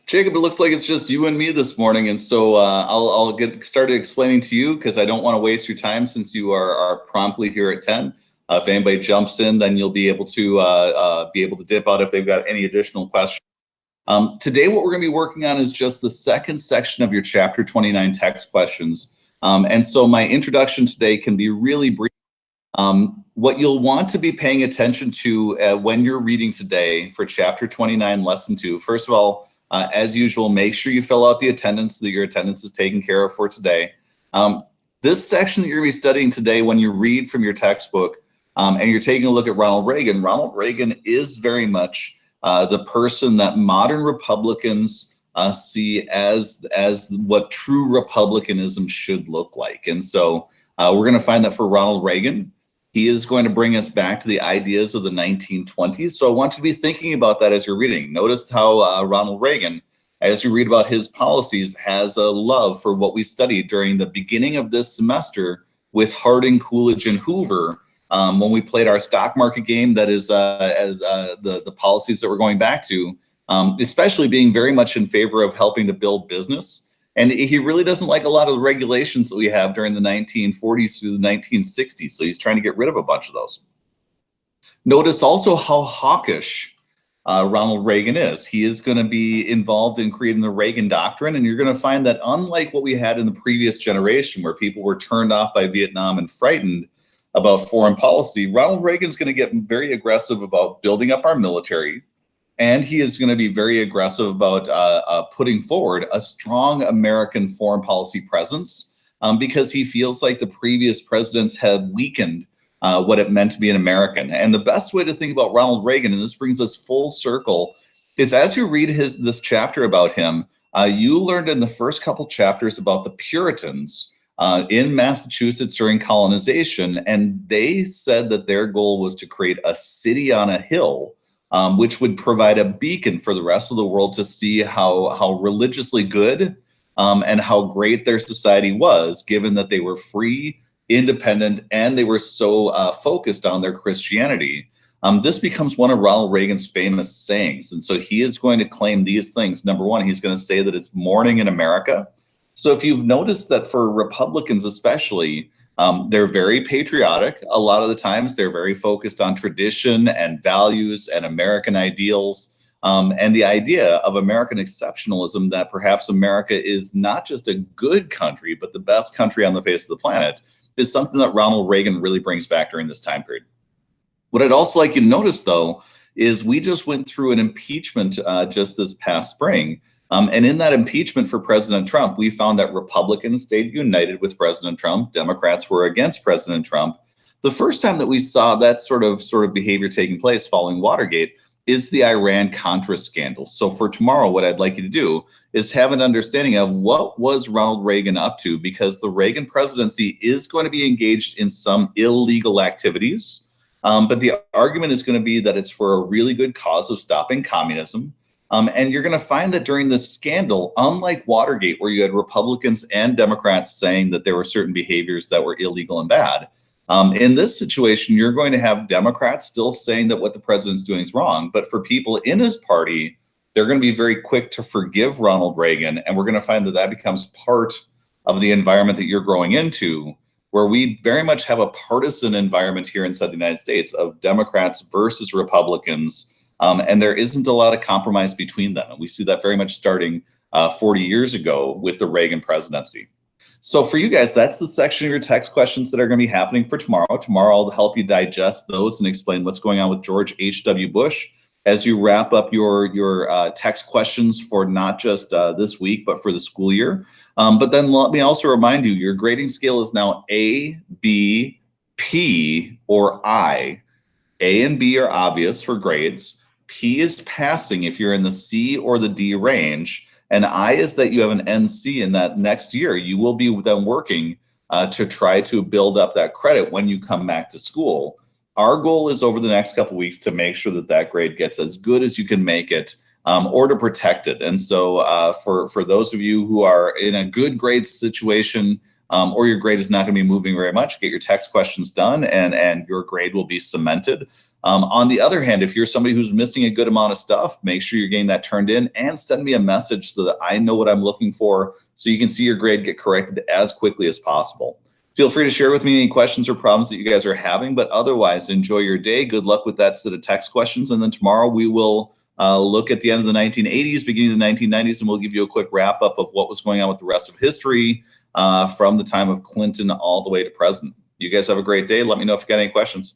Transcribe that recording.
Jacob, it looks like it's just you and me this morning, and so I'll get started explaining to you because I don't want to waste your time since you are promptly here at 10. If anybody jumps in, then you'll be able to dip out if they've got any additional questions. Today, what we're going to be working on is just the second section of your Chapter 29 text questions, and so my introduction today can be really brief. What you'll want to be paying attention to when you're reading today for Chapter 29, Lesson 2, first of all, as usual, make sure you fill out the attendance so that your attendance is taken care of for today. This section that you're going to be studying today, when you read from your textbook and you're taking a look at Ronald Reagan is very much the person that modern Republicans see as what true republicanism should look like. And so we're going to find that for Ronald Reagan, he is going to bring us back to the ideas of the 1920s. So I want you to be thinking about that as you're reading. Notice how Ronald Reagan, as you read about his policies, has a love for what we studied during the beginning of this semester with Harding, Coolidge, and Hoover when we played our stock market game. That is the policies that we're going back to, especially being very much in favor of helping to build business. And he really doesn't like a lot of the regulations that we have during the 1940s through the 1960s. So he's trying to get rid of a bunch of those. Notice also how hawkish Ronald Reagan is. He is going to be involved in creating the Reagan Doctrine. And you're going to find that unlike what we had in the previous generation, where people were turned off by Vietnam and frightened about foreign policy, Ronald Reagan's going to get very aggressive about building up our military. And he is going to be very aggressive about putting forward a strong American foreign policy presence because he feels like the previous presidents had weakened what it meant to be an American. And the best way to think about Ronald Reagan, and this brings us full circle, is as you read this chapter about him, you learned in the first couple chapters about the Puritans in Massachusetts during colonization. And they said that their goal was to create a city on a hill, which would provide a beacon for the rest of the world to see how religiously good and how great their society was, given that they were free, independent, and they were so focused on their Christianity. This becomes one of Ronald Reagan's famous sayings. And so he is going to claim these things. Number one, he's going to say that it's morning in America. So if you've noticed that for Republicans especially, they're very patriotic. A lot of the times they're very focused on tradition and values and American ideals, and the idea of American exceptionalism, that perhaps America is not just a good country, but the best country on the face of the planet, is something that Ronald Reagan really brings back during this time period. What I'd also like you to notice, though, is we just went through an impeachment just this past spring. And in that impeachment for President Trump, we found that Republicans stayed united with President Trump. Democrats were against President Trump. The first time that we saw that sort of behavior taking place following Watergate is the Iran-Contra scandal. So for tomorrow, what I'd like you to do is have an understanding of what was Ronald Reagan up to, because the Reagan presidency is going to be engaged in some illegal activities. But the argument is going to be that it's for a really good cause of stopping communism. And you're going to find that during this scandal, unlike Watergate, where you had Republicans and Democrats saying that there were certain behaviors that were illegal and bad, in this situation, you're going to have Democrats still saying that what the president's doing is wrong. But for people in his party, they're going to be very quick to forgive Ronald Reagan. And we're going to find that that becomes part of the environment that you're growing into, where we very much have a partisan environment here inside the United States of Democrats versus Republicans. And there isn't a lot of compromise between them. And we see that very much starting 40 years ago with the Reagan presidency. So for you guys, that's the section of your text questions that are going to be happening for tomorrow. Tomorrow, I'll help you digest those and explain what's going on with George H.W. Bush as you wrap up your text questions for not just this week, but for the school year. But then let me also remind you, your grading scale is now A, B, P, or I. A and B are obvious for grades. P is passing if you're in the C or the D range. And I is that you have an NC in that next year. You will be then working to try to build up that credit when you come back to school. Our goal is over the next couple of weeks to make sure that that grade gets as good as you can make it, or to protect it. And so for those of you who are in a good grade situation, or your grade is not going to be moving very much, get your text questions done, and your grade will be cemented. On the other hand, if you're somebody who's missing a good amount of stuff, make sure you're getting that turned in and send me a message so that I know what I'm looking for, so you can see your grade get corrected as quickly as possible. Feel free to share with me any questions or problems that you guys are having, but otherwise, enjoy your day. Good luck with that set of text questions. And then tomorrow we will look at the end of the 1980s, beginning of the 1990s, and we'll give you a quick wrap up of what was going on with the rest of history from the time of Clinton all the way to present. You guys have a great day. Let me know if you got any questions.